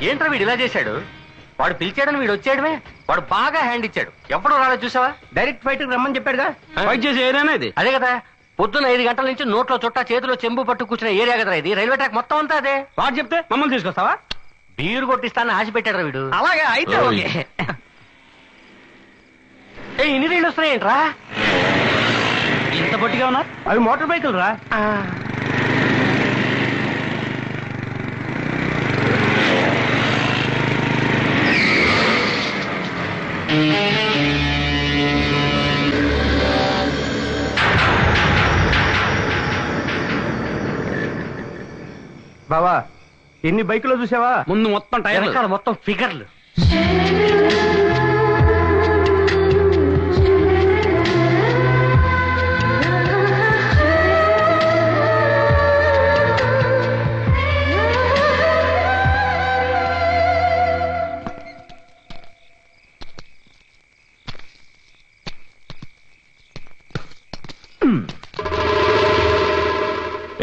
ఏంట్రా వీడు ఇలా చేశాడు? వాడు పిలిచాడని వీడు వచ్చాడమే. వాడు బాగా హ్యాండ్ ఇచ్చాడు. ఎప్పుడు రాలేదు చూసావా? డైరెక్ట్ ఫైట్ రమ్మని చెప్పాడుగా. ఫైట్ చేసే ఏరియానే ఇది. అదే కదా, పొద్దున్న 5 గంటల నుంచి నోట్లో చుట్టా చేతిలో చెంబు పట్టు కూర్చున్న ఏరియా కదా ఇది. రైల్వే ట్రాక్ మొత్తం అంతా అదే. వాడు చెప్తే మమ్మల్ని తీసుకొస్తావా? బీరు కొట్టిస్తానని ఆశ పెట్టాడు వీడు. అలాగే అయితే ఓకే. ఇన్ని రైళ్ళు వస్తున్నాయేంట్రా? ఇంత పొట్టిగా ఉన్నా? అవి మోటార్ బైకులు రా. బావా ఎన్ని బైకులో చూసావా? ముందు మొత్తం టైర్లు, మొత్తం ఫిగర్లు.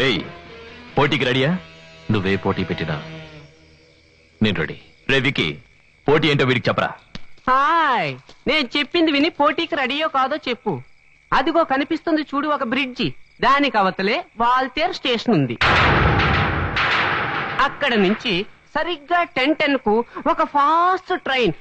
ఏయ్, పోటీకి రెడీయా? నువ్వే పోటీ పెట్టినా నేను రెడీ. రే వికీ, పోటీ ఏంటో వీడికి చెప్పరా. హాయ్, నేను చెప్పింది విని పోటీకి రెడీయో కాదో చెప్పు. అదిగో కనిపిస్తుంది చూడు ఒక బ్రిడ్జి. దానికి అవతలే వాల్తేర్ స్టేషన్ ఉంది. అక్కడ నుంచి సరిగ్గా 10:10 కు ఒక ఫాస్ట్ ట్రైన్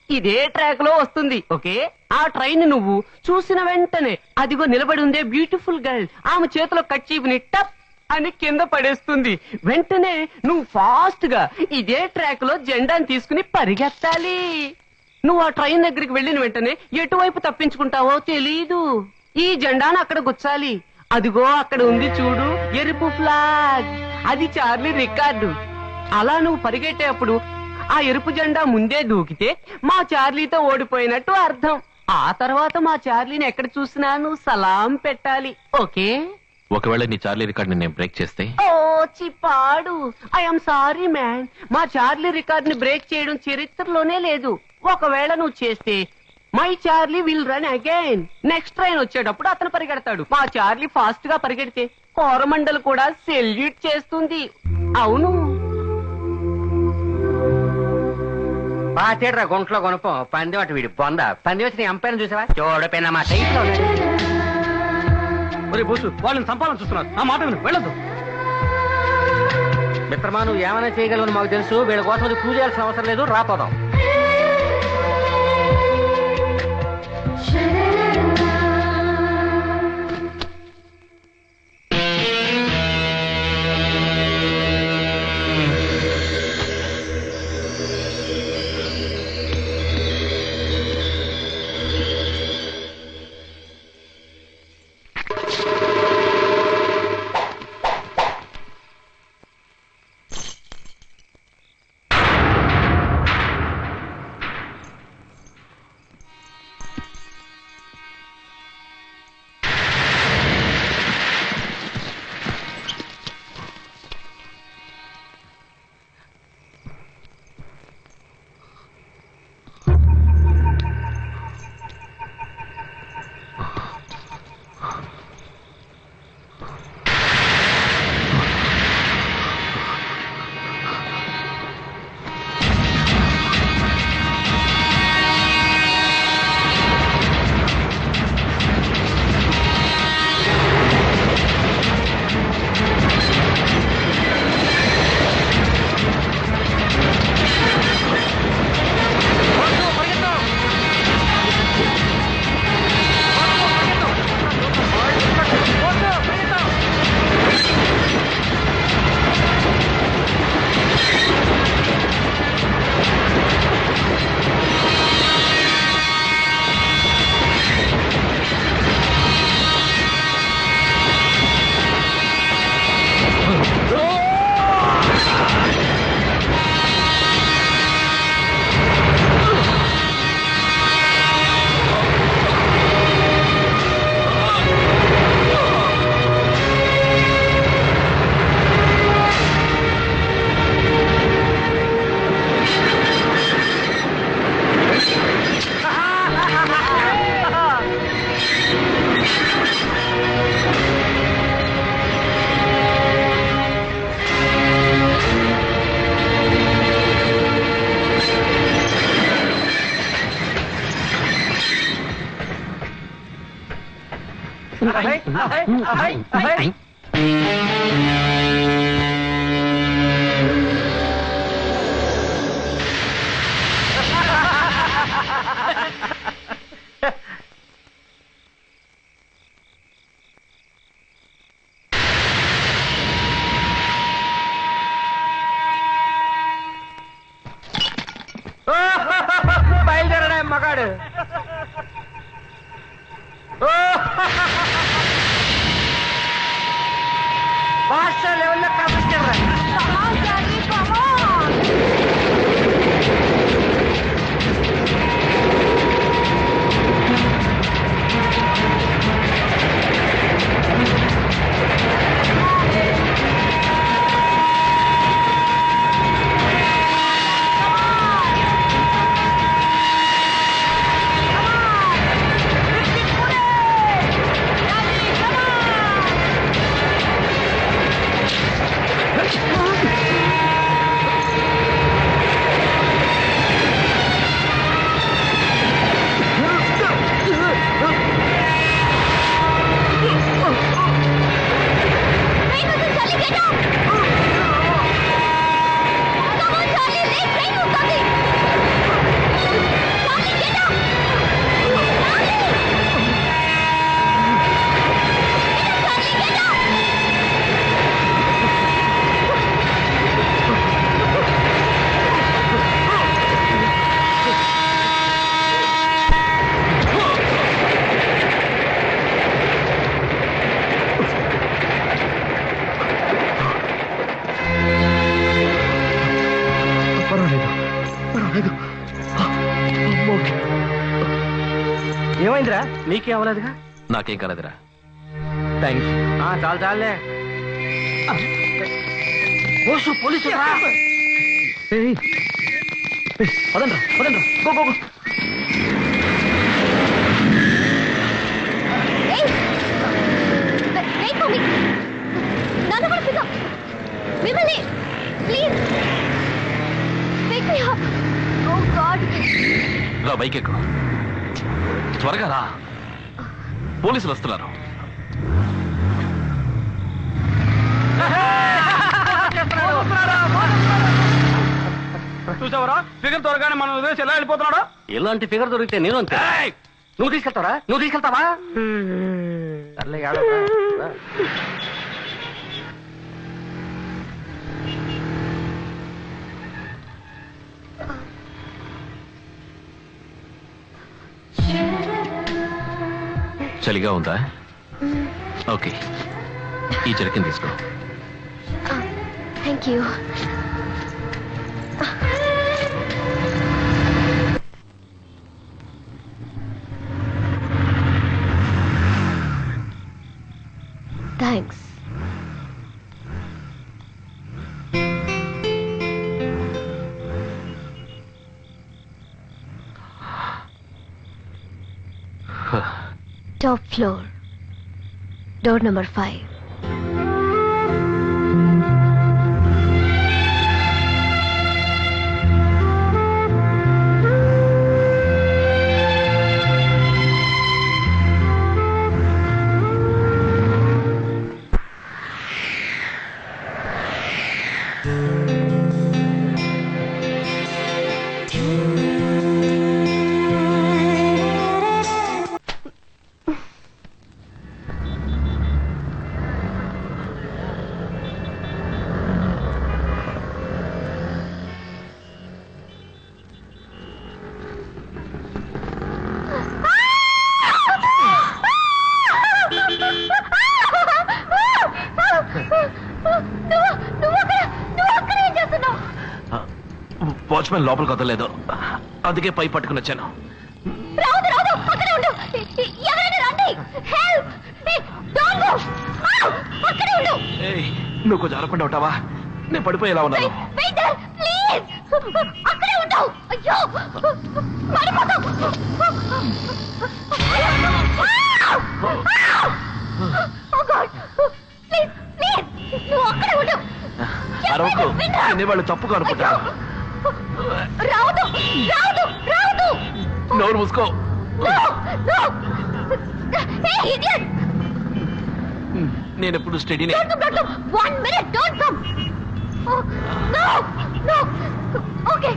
ఇదే ట్రాక్ లో వస్తుంది. ఓకే, ఆ ట్రైన్ నువ్వు చూసిన వెంటనే అదిగో నిలబడి ఉందే బ్యూటిఫుల్ గర్ల్, ఆమె చేతిలో కచ్చీపుని టప్ అని కింద పడేస్తుంది. వెంటనే నువ్వు ఫాస్ట్ గా ఇదే ట్రాక్ లో జెండాను తీసుకుని పరిగెత్తాలి. నువ్వు ఆ ట్రైన్ దగ్గరికి వెళ్ళిన వెంటనే ఎటువైపు తప్పించుకుంటావో తెలీదు. ఈ జెండాను అక్కడ గుచ్చాలి. అదిగో అక్కడ ఉంది చూడు ఎరుపు ఫ్లాగ్, అది చార్లీ రికార్డు. అలా నువ్వు పరిగెట్టేప్పుడు ఆ ఎరుపు జెండా ముందే దూకితే మా చార్లీతో ఓడిపోయినట్టు అర్థం. ఆ తర్వాత మా చార్లీని ఎక్కడ చూసినా నువ్వు సలాం పెట్టాలి. ఓకే? ఒకవేళ నీ చార్లీ రికార్డ్ నేను బ్రేక్ చేస్తే? ఓ చిప్పాడు, ఐఎమ్ సారీ మ్యాన్. మా చార్లీ రికార్డ్ ని బ్రేక్ చేయడం చరిత్రలోనే లేదు. ఒకవేళ నువ్వు చేస్తే my Charlie will run again. Next train వచ్చేటప్పుడు అతను పరిగెడతాడు. మా చార్లీ ఫాస్ట్ గా పరిగెడితే కోరమండల్ కూడా సెల్యూట్ చేస్తుంది. అవును. పాతేడ్రా గుంట్లో కొనపం పంది వాటి వీడి బొంద. పంది వచ్చి నీ అంపైన చూసావా? చూడపోయినా మా టైట్ లో ఒరే బోసు, వాళ్ళని సంపాదన చూస్తున్నారు. ఆ మాట విను, వెళ్ళదు. మిత్రమా, నువ్వు ఏమైనా చేయగలవని మాకు తెలుసు. వీళ్ళ కోసం అది పూజ చేయాల్సిన అవసరం లేదు. రాపోదాం. బయలుదేరడా మగాడు. భాష లెవెల్లో కనిపించారా? ఏమైందిరా? నీకేం అవ్వలేదుగా? నాకేం కాలేదురా. థ్యాంక్స్. చాలు చాలే. పోలీసు పదండ్రా పదండ్రా, గో గో గో. రా, బైక్ ఎక్కు. త్వరగా రా, పోలీసులు వస్తున్నారు. చూసావరా, ఫిగర్ త్వరగానే మనం వదిలేసి ఎలా వెళ్ళిపోతున్నాడా? ఎలాంటి ఫిగర్ దొరికితే నేను అంతే. నువ్వు తీసుకెళ్తావా? నువ్వు తీసుకెళ్తావా? సర్లే, ఏడవరా. చలిగా ఉందా? ఓకే, ఈ జర్కిన్ తీసుకో. Thank you. Thanks. Top floor, door number 5. Watchman లోపలికి వదలలేదు, అందుకే పై పట్టుకుని వచ్చాను. నువ్వు జారకుండా ఉంటావా? నేను పడిపోయేలా ఉన్నాను. అరవకు, వాళ్ళు తప్పుగా అనుకుంటారు. నోరు మూసుకో. నేను ఎప్పుడు స్టడీనే. Don't come. 1 minute. Don't come. Oh, no. Okay.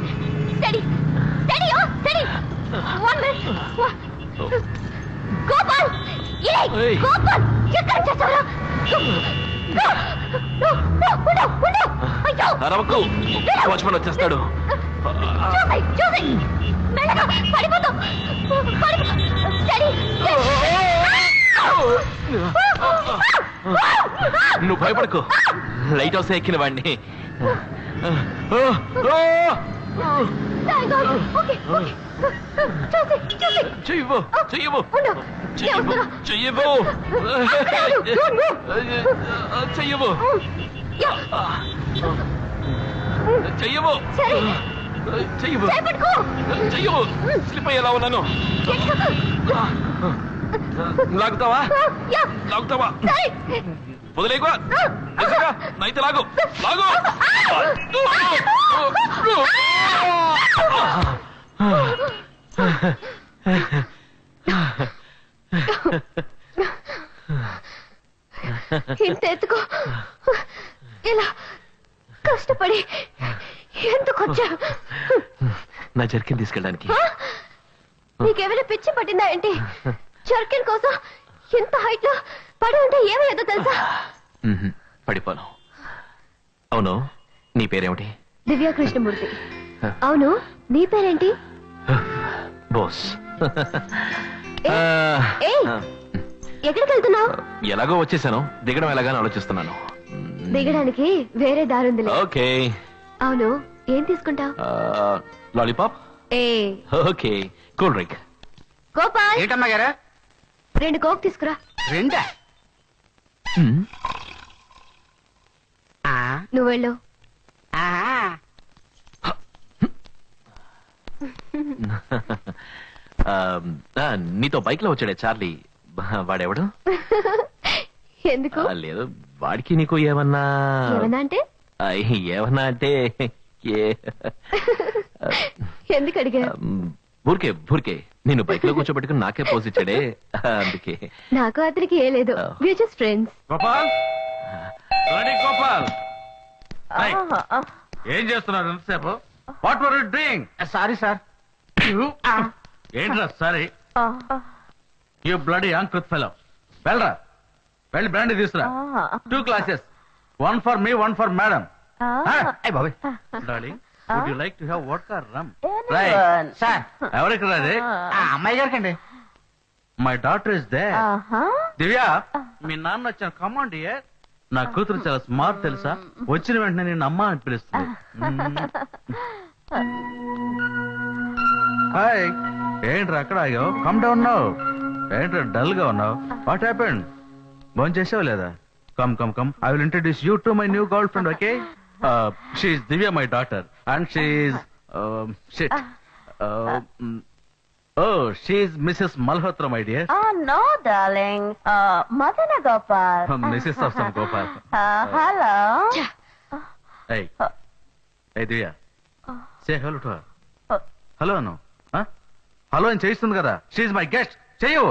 Steady. Oh, steady. 1 minute. Gopal. Hey. Gopal. ఎక్కడ చేస్తావరా? ఉండు. అయ్యో. అరవకు, వాచ్మన్ వచ్చేస్తాడు. చూసి మెల్లగా పడిపోతాం. Steady. నువ్వు భయపడకు, లైట్ హౌస్ ఎక్కిన వాడిని. Thank God. Okay. చూసి. చెయ్యవు ఉండు. చెయ్యవు సరే. చెయ్యవు చేపట్టుకో. చెయ్యవు. స్లిప్ అయ్యేలా ఉన్నాను. లాగుతావా? సరే. వదిలేకు. నైతే లాగు. ఇంత ఎత్తుకో. ఇలా కష్టపడి ఎందుకొచ్చా? నా జర్కిన్ తీసుకెళ్ళడానికి. నీకేమైనా పిచ్చి పట్టిందా ఏంటి? జర్కిన్ కోసం ఎంత హైట్ లో పడి ఉంటే ఏమయ్యేదో తెలుసా? పడిపోను. అవును, నీ పేరేమిటి? దివ్యా కృష్ణమూర్తి. అవును, నీ పేరేంటి? బోస్. ఎక్కడికి వెళ్తున్నావు? ఎలాగో వచ్చేసాను, దిగడం ఎలాగాని ఆలోచిస్తున్నాను. దిగడానికి వేరే దారుందిలే. ఓకే. అవును, ఏం తీసుకుంటావు? Lollipop. Okay. Cool drink. Gopal, ఏంటమ్మా గారు? 2 కోక్ తీసుకురా. 2? నువ్వు వెళ్ళు. నీతో బైక్ లో వచ్చాడే చార్లీ, వాడెవడు? ఎందుకు? లేదు, వాడికి నీకు ఏమన్నా అంటే? ఏమన్నా అంటే ఎందుకు అడిగా? బూరికే నిన్ను బైక్ లో కూర్చోబెట్టుకుని నాకే పోజ్ ఇచ్చాడే, అందుకే. నాకు అతనికి ఏ లేదు, we're just friends. Gopal, Gopal, ఏం చేస్తున్నారు ఎంతసేపు? What were you doing? Sorry sir. ఏంట్రా సారీ? యు బ్లడీ అంకుత్ ఫెలో. వెళ్ళి బ్రాండీ తీసుకురా. 2 glasses, 1 for me, 1 for madam. Hey Bobby, darling, would you like to have vodka or rum? Right. Sir, ఎవరికి రాదే? అమ్మాయి గారికి అండి. My daughter is there. Divya, మీ నాన్న వచ్చాను. Come on dear. నా కూతురు చాలా స్మార్ట్ తెలుసా? వచ్చిన వెంటనే నేను అమ్మ అని పిలుస్తుంది. హాయ్. ఏంట్రా అక్కడ ఆగావు? Come down now. ఏంట్రా డల్ గా ఉన్నావు? What happened? భోజనం చేసావు లేదా? Come I will introduce you to my new girlfriend. Okay, she is Divya, my daughter, and she is she is Mrs. Malhotra, my dear. Oh, no, darling. Madana Gopal. Mrs. of some Gopal. Hello. Hey, Divya. Say hello to her. Hello, no? Hello అని చేయిస్తుంది కదా. She is my guest. చెయ్యు.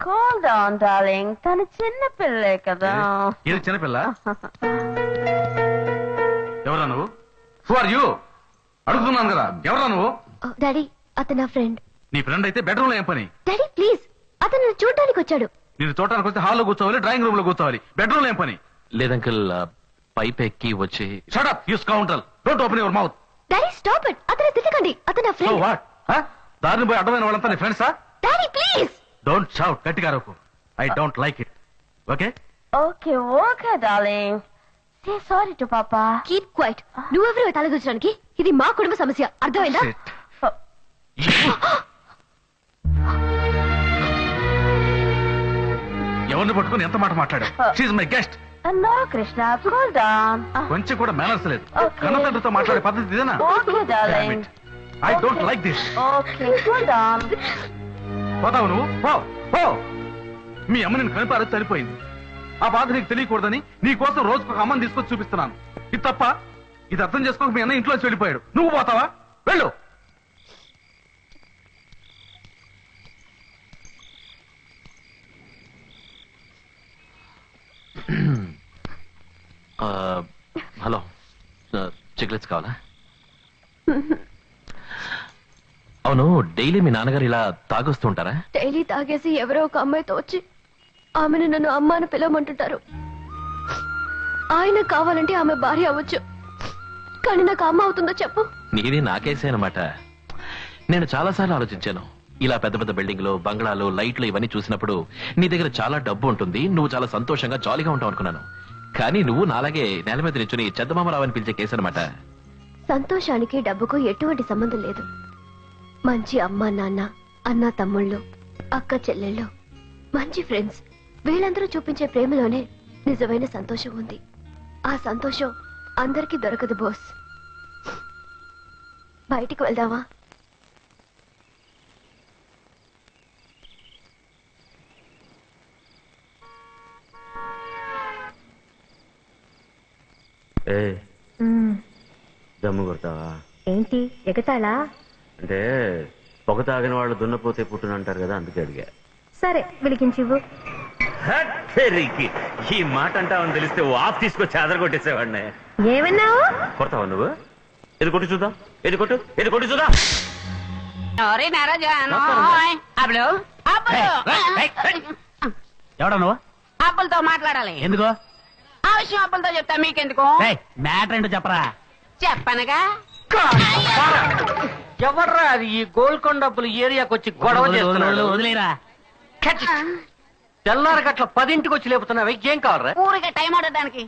Cool down, darling. తను చిన్న పిల్లే కదా. ఇది చిన్న పిల్ల? ఎవరా నువ్వు? Who are you? అడుగుతున్నాను కదా, ఎవరా నువ్వు? డాడీ, అతను నా ఫ్రెండ్. నీ ఫ్రెండ్ అయితే బెడ్రూమ్ లో ఏం పని? డాడీ ప్లీజ్, అతను చూడడానికి వచ్చాడు. నేను చూడటానికి వస్తే హాల్లో కూర్చోవాలి, డ్రాయింగ్ రూమ్ లో కూర్చోవాలి, బెడ్రూమ్ లో ఏం పని? లేదంకల్, పైప్ ఎక్కి వచ్చి. Shut up, you scoundrel. Don't open your mouth. Daddy stop it. అతను తిట్టకండి, అతను నా సో ఫ్రెండ్. వాట్? దారిని పోయి అడ్డమైన వాళ్ళంతా నీ ఫ్రెండ్సా? Daddy please. డోంట్ షౌట్, గట్టిగా అరవకు. I don't like it. Okay? Okay, darling. Say sorry to Papa. Keep quiet. నువ్వెవరు తలదూచడానికి? ఇది మా కుటుంబ సమస్య, అర్థమైందా? ఎవరిని పట్టుకుని ఎంత మాట మాట్లాడావు? She's my guest. No, Krishna, cool down. కొంచెం కూడా మేనర్స్ లేదు. Okay. కన్నతండ్రితో మాట్లాడే పద్ధతి ఇదేనా? Okay, darling. I don't like this. Okay, cool down. పోతావు నువ్వు? పో. మీ అమ్మ నేను కనిపారది చనిపోయింది. ఆ బాధ నీకు తెలియకూడదని నీ కోసం రోజుకు ఒక అమ్మని తీసుకొచ్చి చూపిస్తున్నాను. ఇది తప్ప? ఇది అర్థం చేసుకోక మీ అన్న ఇంట్లోంచి వెళ్ళిపోయాడు. నువ్వు పోతావా? వెళ్ళు. హలో చాక్లెట్స్ కావాలా? అవును, డైలీ మీ నాన్నగారు ఇలా తాగొస్తూ ఉంటారా? డైలీ తాగేసి ఎవరో ఒక అమ్మాయితో వచ్చి ఆమెను నన్ను అమ్మ అని పిలవమంటుంటారు. ఆయన కావాలంటే ఆమె భార్య అవ్వచ్చు, కానీ నాకు అమ్మ అవుతుందో చెప్పు. నీది నాకేసే అనమాట. నేను చాలాసార్లు ఆలోచించాను. ఇలా పెద్ద పెద్ద బిల్డింగ్లు, బంగ్లాలు, లైట్లు ఇవన్నీ చూసినప్పుడు నీ దగ్గర చాలా డబ్బు ఉంటుంది, నువ్వు చాలా సంతోషంగా జాలీగా ఉంటావు అనుకున్నాను. కానీ నువ్వు నాలాగే నేల మీద నిల్చుని చందమామరావు అని పిలిచే కేసు అనమాట. సంతోషానికి డబ్బుకు ఎటువంటి సంబంధం లేదు. మంచి అమ్మ నాన్న, అన్న తమ్ముళ్ళు, అక్క చెల్లెళ్ళు, మంచి ఫ్రెండ్స్, వీళ్ళందరూ చూపించే ప్రేమలోనే నిజమైన సంతోషం ఉంది. ఆ సంతోషం అందరికీ దొరకదు బోస్. బయటికి వెళ్దామా? దమ్ము కొడతావా? ఏంటి ఎగతాళా? అంటే పొగ తాగిన వాళ్ళు దున్నపోతే పుట్టునంటారు కదా, అందుకే అడిగా. సరే వెలిగించివ్వు. ఈ మాట అంటావని తెలిస్తే ఆఫ్ తీసుకొచ్చి ఆదర కొట్టేసేవాడిని. ఏమన్నావు? కొడతావా నువ్వు? ఇది కొట్టి చూద్దాం, ఇది కొట్టు, ఇది కొట్టి చూద్దాం. ఎవడా నువ్వు? అప్పులతో మాట్లాడాలి. ఎందుకో? ఆ విషయం అప్పులతో చెప్తా, మీకెందుకు? మ్యాటర్ ఏంటో చెప్పరా. చెప్పనగా. ఎవర్రా అది ఈ గోల్కొండప్పులు ఏరియాకి వచ్చి గొడవ చేస్తున్నాడు? వదిలేరా. తెల్లారి గట్ల 10ంటికి వచ్చి లేపుతున్నావు, ఏం కావాలరా? ఊరికే టైం ఆడటానికి.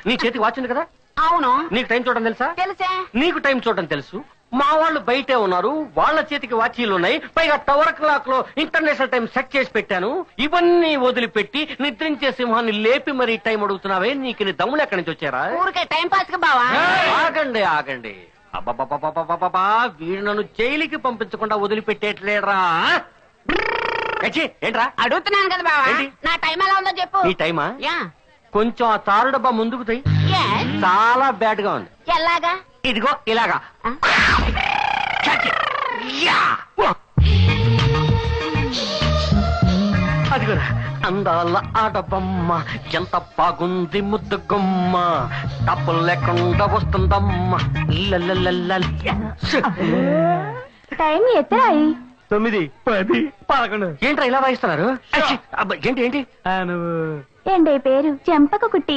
నీ చేతికి వాచ్ ఉంది కదా? అవును. నీకు టైం చూడడం తెలుసా? తెలుసా? నీకు టైం చూడడం తెలుసు. మా వాళ్ళు బయటే ఉన్నారు, వాళ్ళ చేతికి వాచీలు ఉన్నాయి, పైగా టవర్ క్లాక్ లో ఇంటర్నేషనల్ టైం సెట్ చేసి పెట్టాను. ఇవన్నీ వదిలిపెట్టి నిద్రించే సింహాన్ని లేపి మరీ టైం అడుగుతున్నావే, నీకు నీ దమ్ములు ఎక్కడి నుంచి వచ్చారా? ఊరికే టైం పాస్ గా బావా. ఆగండి ఆగండి, అబ్బబ్బబ్బబ్బబ్బబ్బా, వీడు నన్ను జైలుకి పంపించకుండా వదిలిపెట్టేట్లేడ్రా. ఏంట్రా అడుగుతున్నాను కదా బావా, ఏంటి? నా టైం ఎలా ఉందో చెప్పు. నీ టైమా? యా. కొంచెం ఆ తారు డబ్బా ముందుకు తీ. Yes. చాలా బ్యాడ్ గా ఉంది. ఎలాగా? ఇదిగో ఇలాగా. అదిగోరా అందాల ఆడబొమ్మ, ఎంత బాగుంది ముద్దుగుమ్మ, తప్పులు లేకుండా వస్తుందమ్మ. టైం ఎత్తరాయి. 9, 10, 11. ఏంట్రా ఇలా వాయిస్తున్నారు? ఏంటి ఏంటి? ఏంటే పేరు? చెంపక కుట్టి.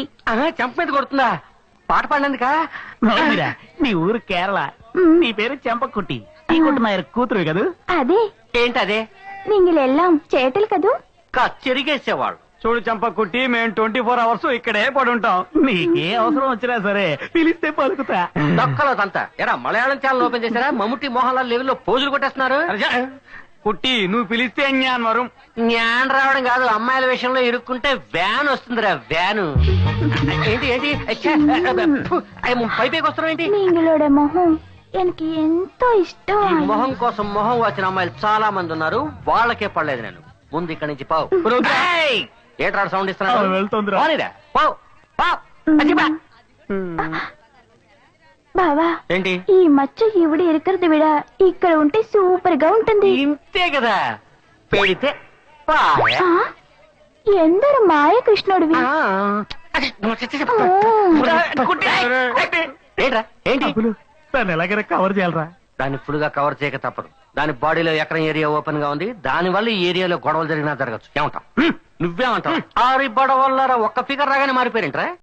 చెంప మీద కొడుతుందా? పాట పాడినందుకా? నీ ఊరు కేరళ, నీ పేరు చెంపకుట్టి, ఈ కుట్టినాయర్ కూతురు కదూ? అదే. ఏంటి అదే? నీంగిలెల్లాం చేటలు కదూ? చెరిగేసేవాళ్ళు. చూడు చంపకుట్టి, మేము 24 hours ఇక్కడే పడి ఉంటాం. నీకే అవసరం వచ్చినా సరే పిలిస్తే పలుకుతా. దక్కలదంతా ఎరా మలయాళం ఛానల్ ఓపెన్ చేశారా? మమ్ముట్టి మోహన్ లాల్ లెవెల్లో పోజులు కొట్టేస్తున్నారు. కుట్టి, నువ్వు పిలిస్తే జ్ఞాన్ వరం. జ్ఞానం రావడం కాదు, అమ్మాయిల విషయంలో ఇరుక్కుంటే వ్యాన్ వస్తుందిరా, వ్యాను. ఏంటి ఏంటి? పైపైకి వస్తున్నావు ఏంటి? నీంగిలోడ మొహం எனக்கு ఎంతో ఇష్టం. ఈ మొహం కోసం మొహం వచ్చిన అమ్మాయిలు చాలా మంది ఉన్నారు, వాళ్ళకే పడలేదు నేను. ముందు ఇక్కడి నుంచి పావు. ఏట్రా సౌండ్ ఇస్తున్నాడు? వెళ్తుందిరా. పావు పావు. బావా, ఏంటి? ఈ మచ్చ ఇవిడ ఇరుకరది విడ ఇక్కడ ఉంటే సూపర్ గా ఉంటుంది. ఇంతే కదా, పెడితే పాయ. ఎందరు మాయ కృష్ణుడివి. ఏంట్రా ఏంటి? దాన్ని ఎలాగైనా కవర్ చేయాలరా. దాన్ని ఫుల్ గా కవర్ చేయక తప్పదు. దాని బాడీలో ఎకరం ఏరియా ఓపెన్ గా ఉంది, దాని వల్ల ఈ ఏరియాలో గొడవలు జరిగినా జరగచ్చు. ఏమంటావు? నువ్వేమంటావు? 6 గొడవల ఒక్క ఫిగర్ రాగానే మారిపోయారేంట్రా?